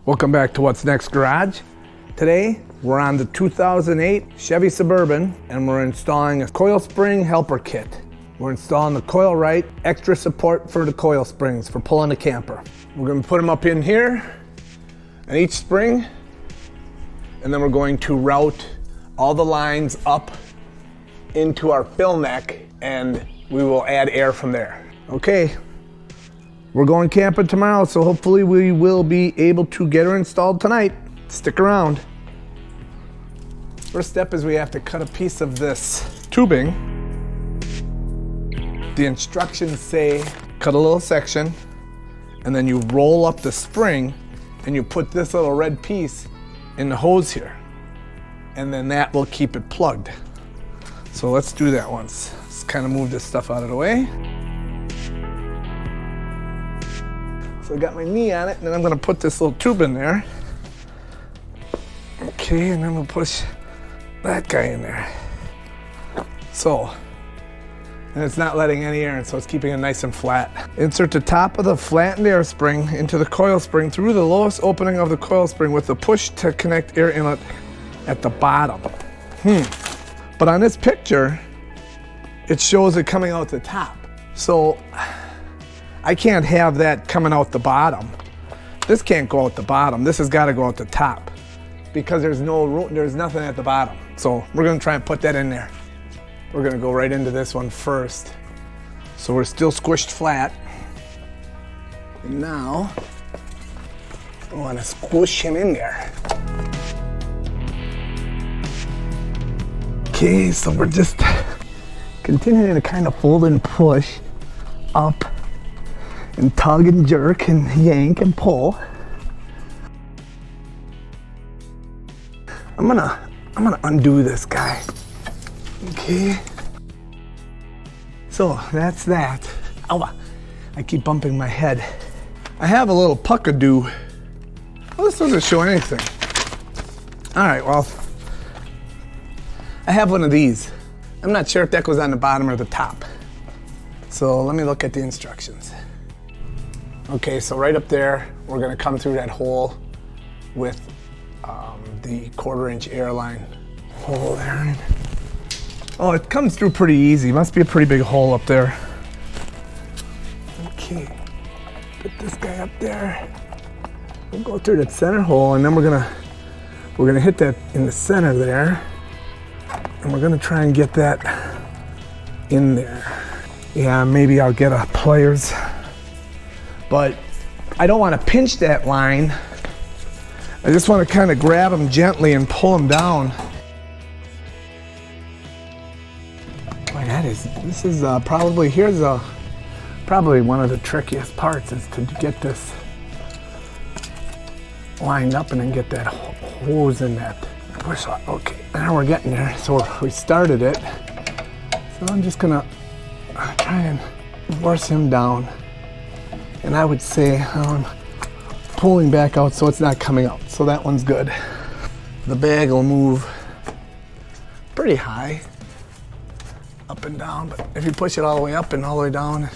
Welcome back to What's Next Garage. Today, we're on the 2008 Chevy Suburban and we're installing a coil spring helper kit. We're installing the coil right, extra support for the coil springs for pulling the camper. We're going to put them up in here on each spring, and then we're going to route all the lines up into our fill neck and we will add air from there. Okay. We're going camping tomorrow, so hopefully we will be able to get her installed tonight. Stick around. First step is we have to cut a piece of this tubing. The instructions say cut a little section, and then you roll up the spring, and you put this little red piece in the hose here. And then that will keep it plugged. So let's do that once. Let's kind of move this stuff out of the way. So I got my knee on it, and then I'm gonna put this little tube in there. Okay, and then we'll push that guy in there. So, and it's not letting any air in, so it's keeping it nice and flat. Insert the top of the flattened air spring into the coil spring through the lowest opening of the coil spring with the push to connect air inlet at the bottom. But on this picture, it shows it coming out the top. So, I can't have that coming out the bottom. This can't go out the bottom. This has got to go out the top because there's no room, there's nothing at the bottom. So we're going to try and put that in there. We're going to go right into this one first. So we're still squished flat. And now I want to squish him in there. Okay, so we're just continuing to kind of fold and push up and tug and jerk and yank and pull. I'm gonna undo this guy. Okay. So that's that. Ow, I keep bumping my head. I have a little puckadoo. Well, this doesn't show anything. All right, well, I have one of these. I'm not sure if that goes on the bottom or the top. So let me look at the instructions. Okay, so right up there, we're gonna come through that hole with the 1/4-inch air line hole there. Oh, it comes through pretty easy. Must be a pretty big hole up there. Okay, put this guy up there. We'll go through that center hole, and then we're gonna hit that in the center there, and we're gonna try and get that in there. Yeah, maybe I'll get a pliers. But I don't want to pinch that line. I just want to kind of grab them gently and pull them down. Boy, this is probably one of the trickiest parts is to get this lined up and then get that hose in that push on. Okay, now we're getting there. So we started it. So I'm just gonna try and force him down. And I would say I'm pulling back out so it's not coming out. So that one's good. The bag will move pretty high, up and down, but if you push it all the way up and all the way down,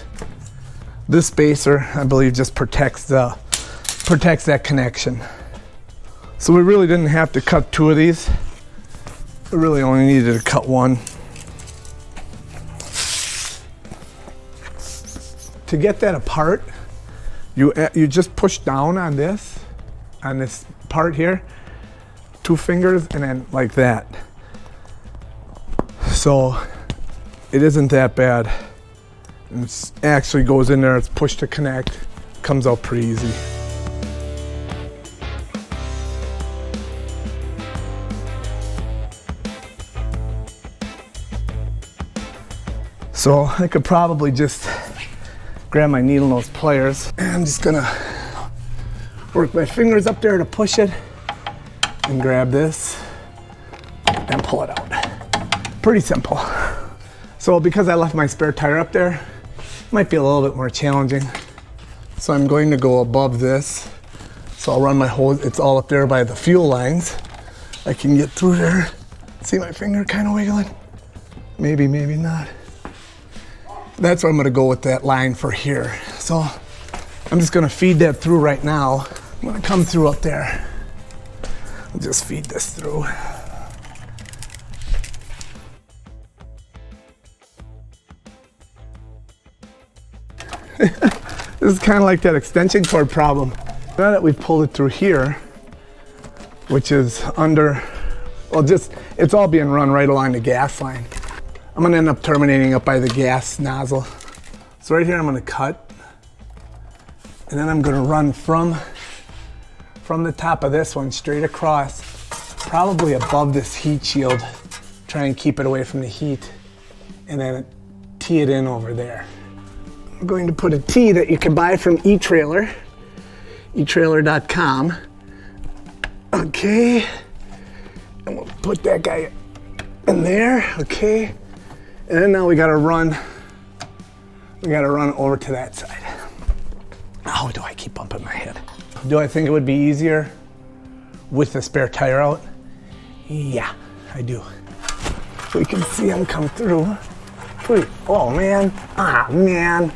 this spacer, I believe, just protects that connection. So we really didn't have to cut two of these. We really only needed to cut one. To get that apart, you just push down on this part here, 2 fingers, and then like that. So it isn't that bad. It actually goes in there, it's pushed to connect, comes out pretty easy. So I could probably just grab my needle nose pliers. And I'm just gonna work my fingers up there to push it and grab this and pull it out. Pretty simple. So because I left my spare tire up there, it might be a little bit more challenging. So I'm going to go above this. So I'll run my hose, it's all up there by the fuel lines. I can get through there. See my finger kind of wiggling? Maybe, maybe not. That's where I'm gonna go with that line for here. So I'm just gonna feed that through right now. I'm gonna come through up there. I'll just feed this through. This is kind of like that extension cord problem. Now that we've pulled it through here, which is under, well, just, it's all being run right along the gas line. I'm gonna end up terminating up by the gas nozzle. So right here I'm gonna cut, and then I'm gonna run from the top of this one straight across, probably above this heat shield, try and keep it away from the heat, and then tee it in over there. I'm going to put a tee that you can buy from eTrailer, eTrailer.com. Okay, and we'll put that guy in there, okay. And then now we gotta run over to that side. Oh, do I keep bumping my head? Do I think it would be easier with the spare tire out? Yeah, I do. We can see him come through. Oh man, man.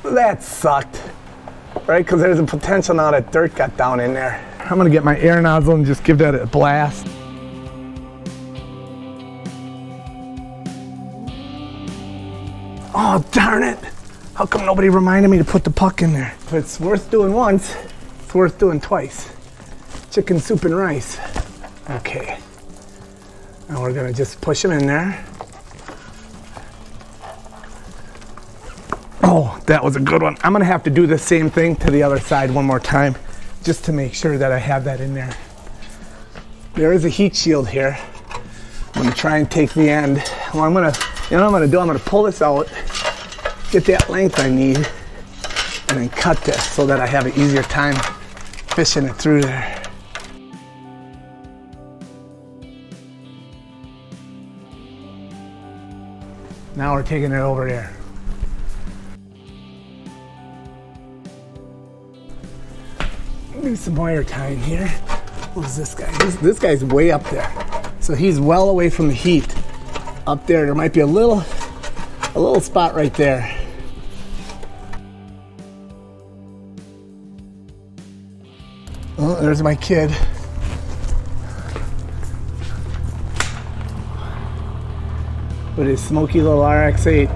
That sucked, right? Because there's a potential now that dirt got down in there. I'm gonna get my air nozzle and just give that a blast. Oh, darn it. How come nobody reminded me to put the puck in there? If it's worth doing once, it's worth doing twice. Chicken soup and rice. Okay. Now we're gonna just push them in there. Oh, that was a good one. I'm gonna have to do the same thing to the other side one more time, just to make sure that I have that in there. There is a heat shield here. I'm gonna try and take the end. Well, you know what I'm gonna do? I'm gonna pull this out, get that length I need, and then cut this so that I have an easier time fishing it through there. Now we're taking it over there. Maybe some wire tying here. Who's this guy? This guy's way up there. So he's well away from the heat. Up there, there might be a little spot right there. Oh, there's my kid. With his smoky little RX-8.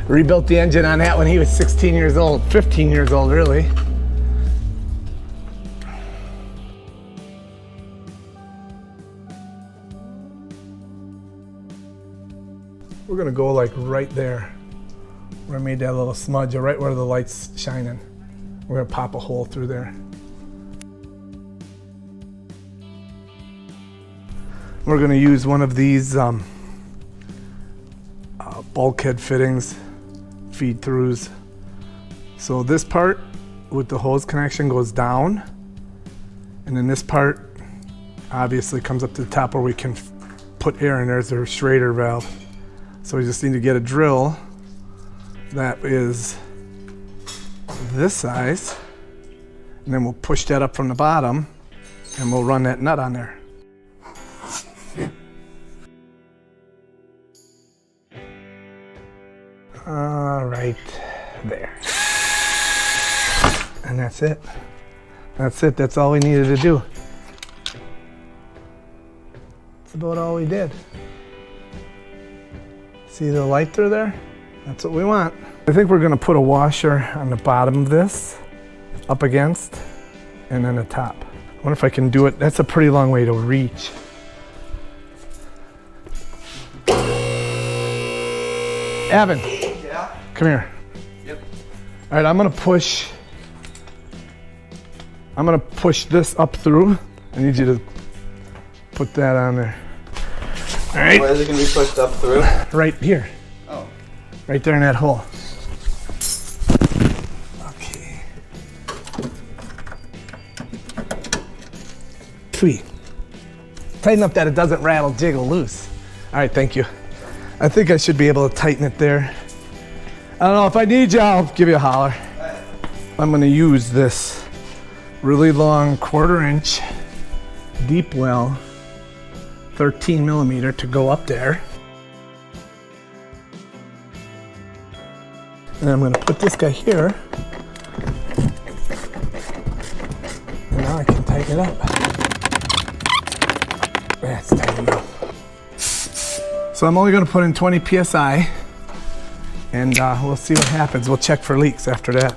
Rebuilt the engine on that when he was 16 years old, 15 years old really. We're gonna go like right there, where I made that little smudge, or right where the light's shining. We're gonna pop a hole through there. We're gonna use one of these bulkhead fittings, feed throughs. So this part with the hose connection goes down, and then this part obviously comes up to the top where we can put air in. There's a Schrader valve. So we just need to get a drill that is this size, and then we'll push that up from the bottom and we'll run that nut on there. All right, there. And that's it. That's it, that's all we needed to do. That's about all we did. See the light through there? That's what we want. I think we're gonna put a washer on the bottom of this, up against, and then the top. I wonder if I can do it. That's a pretty long way to reach. Evan. Yeah? Come here. Yep. All right, I'm gonna push this up through. I need you to put that on there. All right. Where is it going to be pushed up through? Right here. Oh. Right there in that hole. Okay. Sweet. Tighten up that it doesn't rattle, jiggle loose. All right, thank you. I think I should be able to tighten it there. I don't know, if I need you, I'll give you a holler. I'm going to use this really long 1/4 inch deep well 13 millimeter to go up there. And I'm gonna put this guy here. And now I can tighten it up. That's tight enough. So I'm only gonna put in 20 PSI and we'll see what happens. We'll check for leaks after that.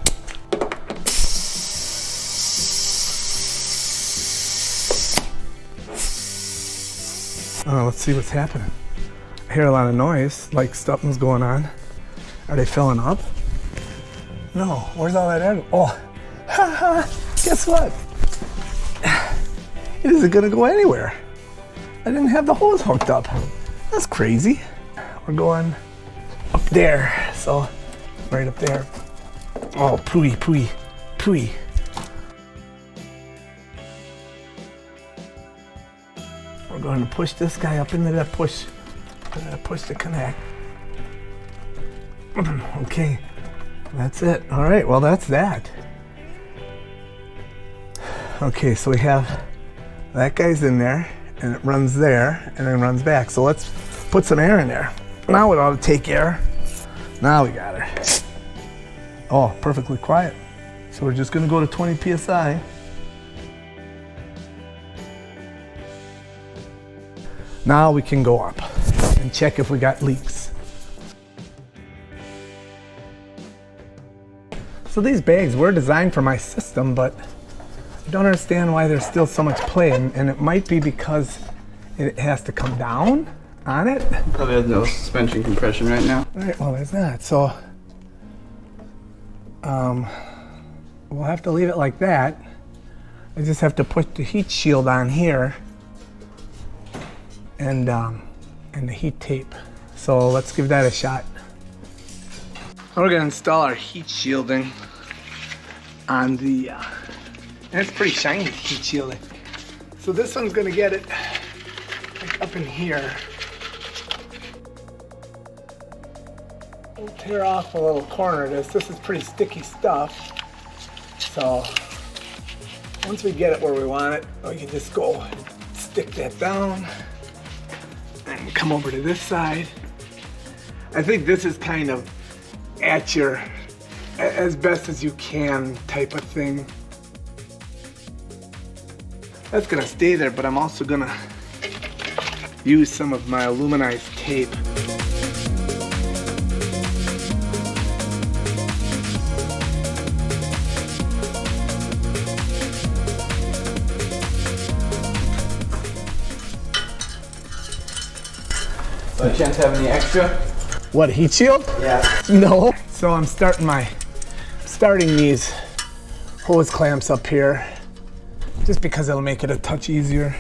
Let's see what's happening. I hear a lot of noise, like something's going on. Are they filling up? No, where's all that air? Oh, guess what? It isn't gonna go anywhere. I didn't have the hose hooked up. That's crazy. We're going up there, so right up there. Oh, pooey, pooey, pooey. We're going to push this guy up into that push. Push to connect. Okay, that's it. All right, well, that's that. Okay, so we have that guy's in there, and it runs there, and then runs back. So let's put some air in there. Now it ought to take air. Now we got her. Oh, perfectly quiet. So we're just gonna go to 20 PSI. Now we can go up and check if we got leaks. So these bags were designed for my system, but I don't understand why there's still so much play, and it might be because it has to come down on it. Probably has no suspension compression right now. All right, well, there's not. So we'll have to leave it like that. I just have to put the heat shield on here and the heat tape. So let's give that a shot. We're gonna install our heat shielding on the, and it's pretty shiny heat shielding. So this one's gonna get it like up in here. We'll tear off a little corner of this. This is pretty sticky stuff. So once we get it where we want it, we can just go stick that down and come over to this side. I think this is kind of at your, as best as you can type of thing. That's gonna stay there, but I'm also gonna use some of my aluminized tape. By chance have any extra? What, heat shield? Yeah. No. So I'm starting these hose clamps up here just because it'll make it a touch easier.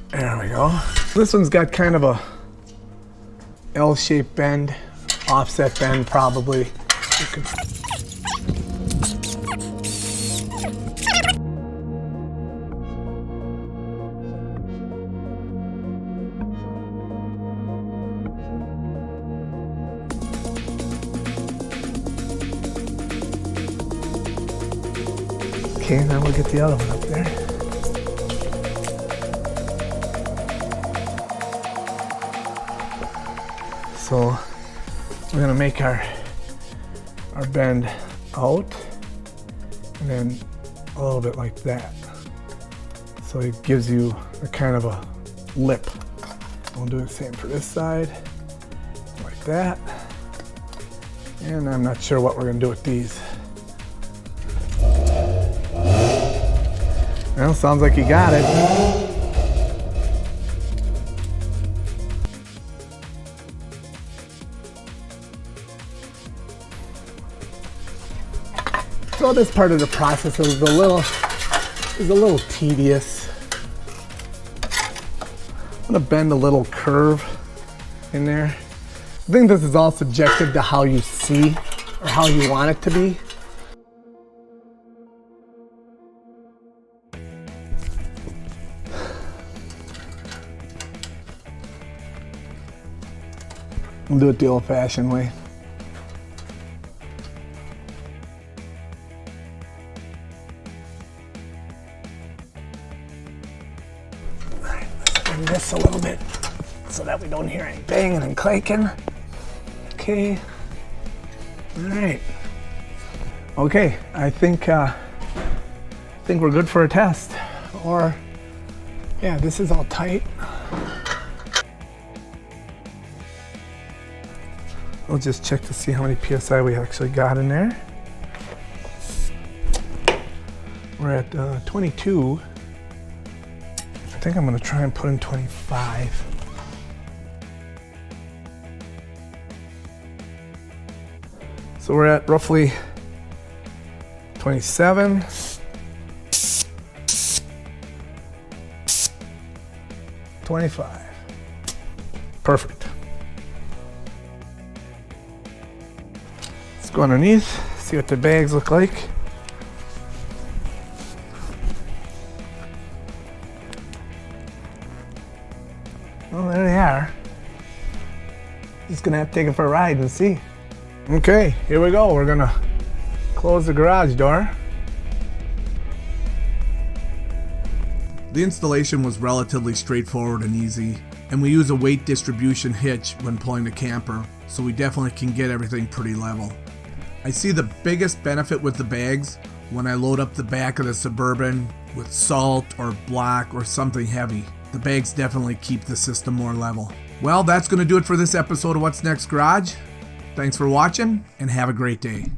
There we go. This one's got kind of a L-shaped bend, offset bend probably. Okay, now we'll get the other one up there. So we're gonna make our bend out and then a little bit like that. So it gives you a kind of a lip. We'll do the same for this side, like that. And I'm not sure what we're gonna do with these. Well, sounds like you got it. So this part of the process is a little tedious. I'm gonna bend a little curve in there. I think this is all subjective to how you see or how you want it to be. We'll do it the old-fashioned way. All right, let's bring this a little bit so that we don't hear any banging and clanking. Okay. All right. Okay, I think we're good for a test. Or, yeah, this is all tight. I'll just check to see how many PSI we actually got in there. We're at 22. I think I'm gonna try and put in 25. So we're at roughly 27. 25. Perfect. Let's go underneath, see what the bags look like. Well, there they are. Just gonna have to take it for a ride and see. Okay, here we go. We're gonna close the garage door. The installation was relatively straightforward and easy, and we use a weight distribution hitch when pulling the camper, so we definitely can get everything pretty level. I see the biggest benefit with the bags when I load up the back of the Suburban with salt or block or something heavy. The bags definitely keep the system more level. Well, that's going to do it for this episode of What's Next Garage. Thanks for watching and have a great day.